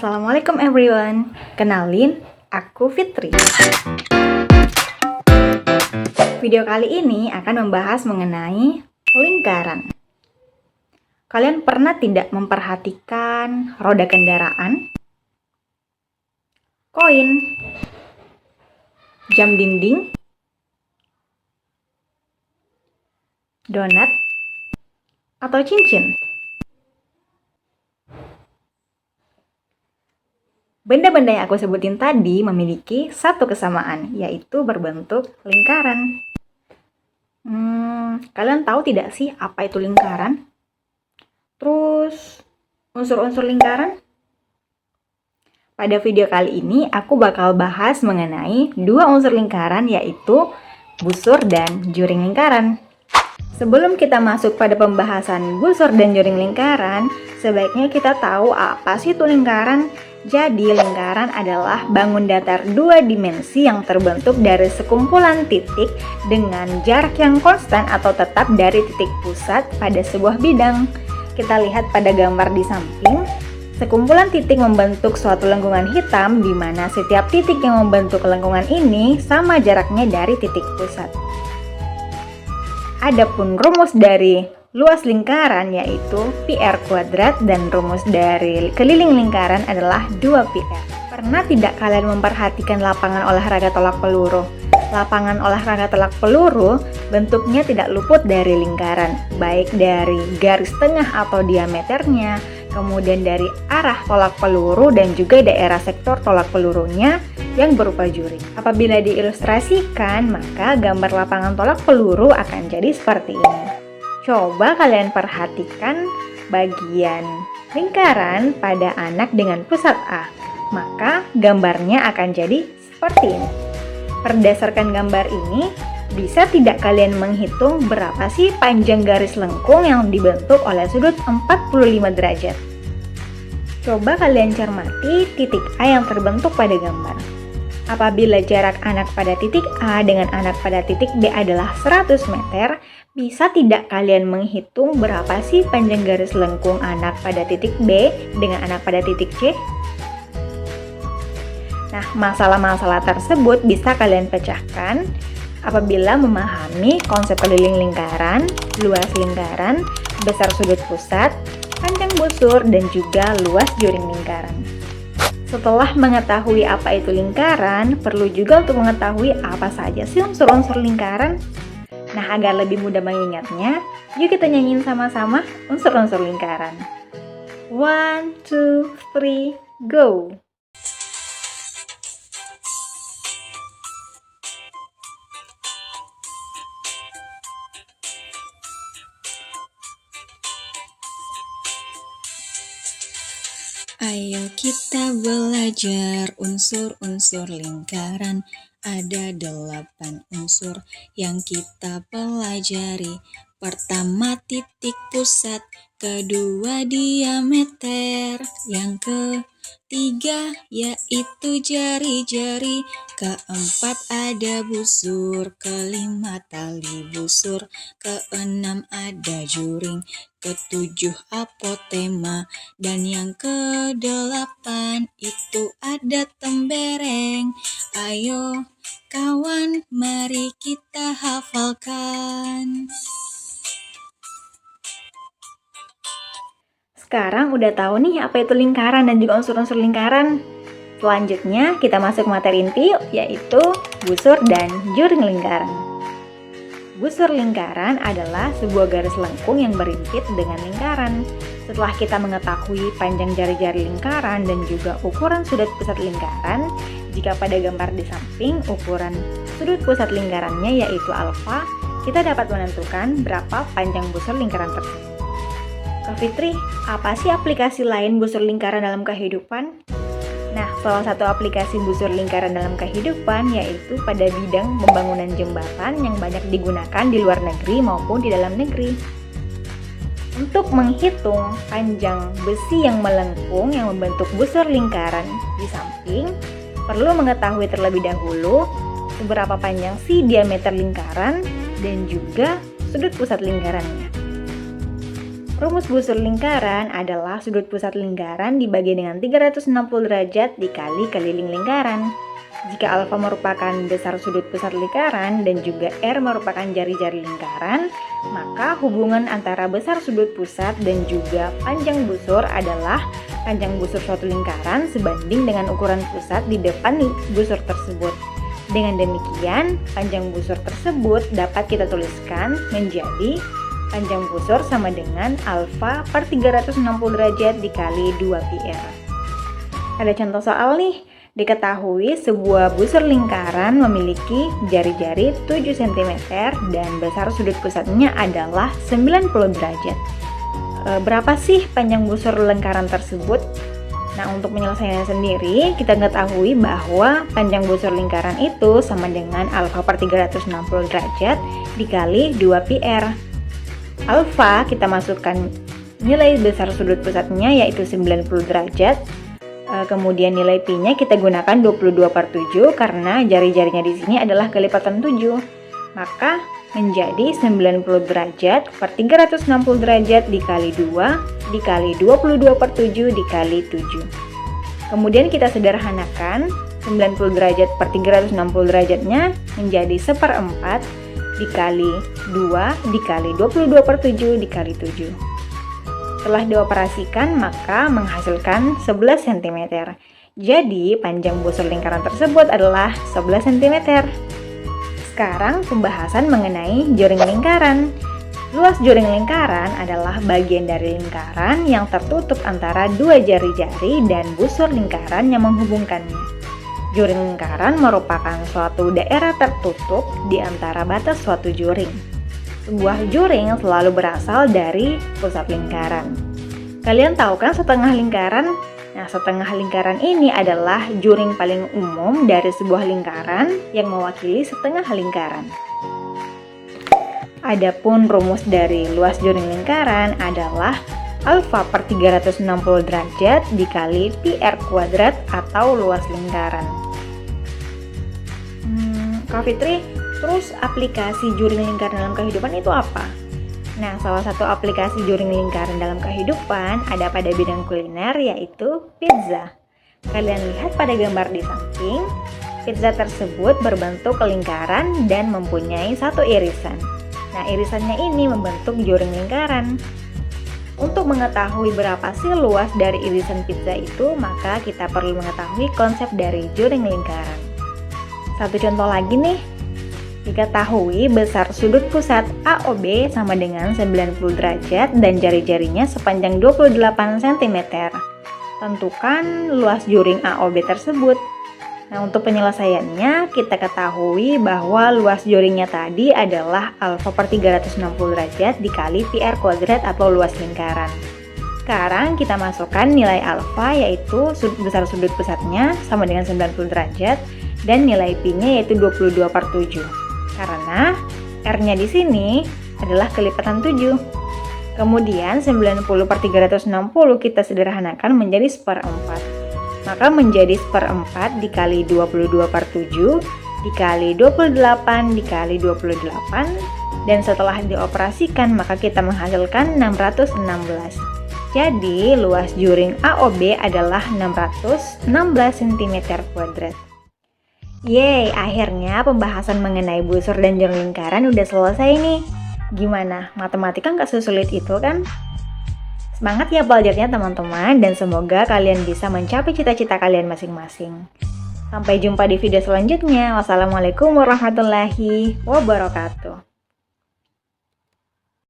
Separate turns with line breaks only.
Assalamualaikum everyone. Kenalin, aku Fitri. Video kali ini akan membahas mengenai lingkaran. Kalian pernah tidak memperhatikan roda kendaraan, koin, jam dinding, donat, atau cincin? Benda-benda yang aku sebutin tadi memiliki satu kesamaan, yaitu berbentuk lingkaran. Kalian tahu tidak sih apa itu lingkaran? Terus, unsur-unsur lingkaran? Pada video kali ini, aku bakal bahas mengenai dua unsur lingkaran, yaitu busur dan juring lingkaran. Sebelum kita masuk pada pembahasan busur dan juring lingkaran, sebaiknya kita tahu apa sih itu lingkaran. Jadi, lingkaran adalah bangun datar dua dimensi yang terbentuk dari sekumpulan titik dengan jarak yang konstan atau tetap dari titik pusat pada sebuah bidang. Kita lihat pada gambar di samping, sekumpulan titik membentuk suatu lengkungan hitam di mana setiap titik yang membentuk lengkungan ini sama jaraknya dari titik pusat. Adapun rumus dari luas lingkaran yaitu PR kuadrat dan rumus dari keliling lingkaran adalah 2PR. Pernah tidak kalian memperhatikan lapangan olahraga tolak peluru? Lapangan olahraga tolak peluru bentuknya tidak luput dari lingkaran, baik dari garis tengah atau diameternya, kemudian dari arah tolak peluru dan juga daerah sektor tolak pelurunya yang berupa juring. Apabila diilustrasikan, maka gambar lapangan tolak peluru akan jadi seperti ini. Coba kalian perhatikan bagian lingkaran pada anak dengan pusat A, maka gambarnya akan jadi seperti ini. Berdasarkan gambar ini, bisa tidak kalian menghitung berapa sih panjang garis lengkung yang dibentuk oleh sudut 45 derajat? Coba kalian cermati titik A yang terbentuk pada gambar. Apabila jarak anak pada titik A dengan anak pada titik B adalah 100 meter, bisa tidak kalian menghitung berapa sih panjang garis lengkung anak pada titik B dengan anak pada titik C? Nah, masalah-masalah tersebut bisa kalian pecahkan apabila memahami konsep keliling lingkaran, luas lingkaran, besar sudut pusat, panjang busur, dan juga luas juring lingkaran. Setelah mengetahui apa itu lingkaran, perlu juga untuk mengetahui apa saja sih unsur-unsur lingkaran. Nah, agar lebih mudah mengingatnya, yuk kita nyanyiin sama-sama unsur-unsur lingkaran. 1, 2, 3, go!
Ayo kita belajar unsur-unsur lingkaran. Ada 8 unsur yang kita pelajari. Pertama titik pusat, kedua diameter, yang ketiga yaitu jari-jari, keempat ada busur, kelima tali busur, keenam ada juring, ketujuh apotema, dan yang kedelapan itu ada tembereng. Ayo kawan, mari kita hafalkan.
Sekarang udah tahu nih apa itu lingkaran dan juga unsur-unsur lingkaran. Selanjutnya kita masuk materi inti yaitu busur dan juring lingkaran. Busur lingkaran adalah sebuah garis lengkung yang berimpit dengan lingkaran. Setelah kita mengetahui panjang jari-jari lingkaran dan juga ukuran sudut pusat lingkaran, jika pada gambar di samping ukuran sudut pusat lingkarannya yaitu alfa, kita dapat menentukan berapa panjang busur lingkaran tersebut. Kak Fitri, apa sih aplikasi lain busur lingkaran dalam kehidupan? Nah, salah satu aplikasi busur lingkaran dalam kehidupan yaitu pada bidang pembangunan jembatan yang banyak digunakan di luar negeri maupun di dalam negeri. Untuk menghitung panjang besi yang melengkung yang membentuk busur lingkaran di samping, perlu mengetahui terlebih dahulu seberapa panjang sih diameter lingkaran dan juga sudut pusat lingkarannya. Rumus busur lingkaran adalah sudut pusat lingkaran dibagi dengan 360 derajat dikali keliling lingkaran. Jika alfa merupakan besar sudut pusat lingkaran dan juga R merupakan jari-jari lingkaran, maka hubungan antara besar sudut pusat dan juga panjang busur adalah panjang busur suatu lingkaran sebanding dengan ukuran pusat di depan busur tersebut. Dengan demikian, panjang busur tersebut dapat kita tuliskan menjadi panjang busur sama dengan alfa per 360 derajat dikali 2πr. Ada contoh soal nih. Diketahui sebuah busur lingkaran memiliki jari-jari 7 cm dan besar sudut pusatnya adalah 90 derajat. Berapa sih panjang busur lingkaran tersebut? Nah, untuk menyelesaikannya sendiri, kita ketahui bahwa panjang busur lingkaran itu sama dengan alfa per 360 derajat dikali 2πr. Alfa kita masukkan nilai besar sudut pusatnya yaitu 90 derajat. Kemudian nilai pi-nya kita gunakan 22/7 karena jari-jarinya di sini adalah kelipatan 7. Maka menjadi 90 derajat per 360 derajat dikali 2 dikali 22/7 dikali 7. Kemudian kita sederhanakan 90 derajat per 360 derajatnya menjadi 1/4 dikali 2 dikali 22/7 dikali 7. Setelah dioperasikan maka menghasilkan 11 cm. Jadi panjang busur lingkaran tersebut adalah 11 cm. Sekarang pembahasan mengenai jaring lingkaran. Luas jaring lingkaran adalah bagian dari lingkaran yang tertutup antara dua jari-jari dan busur lingkaran yang menghubungkannya. Jaring lingkaran merupakan suatu daerah tertutup di antara batas suatu jaring. Sebuah jaring selalu berasal dari pusat lingkaran. Kalian tahu kan setengah lingkaran? Nah, setengah lingkaran ini adalah jaring paling umum dari sebuah lingkaran yang mewakili setengah lingkaran. Adapun rumus dari luas jaring lingkaran adalah alfa per 360 derajat dikali πr kuadrat atau luas lingkaran. Kak Fitri, terus aplikasi jaring lingkaran dalam kehidupan itu apa? Nah, salah satu aplikasi jaring lingkaran dalam kehidupan ada pada bidang kuliner yaitu pizza. Kalian lihat pada gambar di samping, pizza tersebut berbentuk lingkaran dan mempunyai satu irisan. Nah, irisannya ini membentuk jaring lingkaran. Untuk mengetahui berapa sih luas dari irisan pizza itu, maka kita perlu mengetahui konsep dari jaring lingkaran. Satu contoh lagi nih, diketahui besar sudut pusat AOB sama dengan 90 derajat dan jari-jarinya sepanjang 28 cm. Tentukan luas jaring AOB tersebut. Nah, untuk penyelesaiannya, kita ketahui bahwa luas jaringnya tadi adalah alfa per 360 derajat dikali πr kuadrat atau luas lingkaran. Sekarang kita masukkan nilai alfa yaitu besar sudut pusatnya sama dengan 90 derajat dan nilai pi-nya yaitu 22/7. Karena R-nya di sini adalah kelipatan 7. Kemudian 90/360 kita sederhanakan menjadi 1/4. Maka menjadi 1/4 dikali 22/7 dikali 28 dikali 28, dan setelah dioperasikan maka kita menghasilkan 616. Jadi luas jaring AOB adalah 616 cm². Yeay, akhirnya pembahasan mengenai busur dan jaring lingkaran udah selesai nih. Gimana? Matematika nggak sesulit itu kan? Semangat ya belajarnya teman-teman, dan semoga kalian bisa mencapai cita-cita kalian masing-masing. Sampai jumpa di video selanjutnya. Wassalamualaikum warahmatullahi wabarakatuh.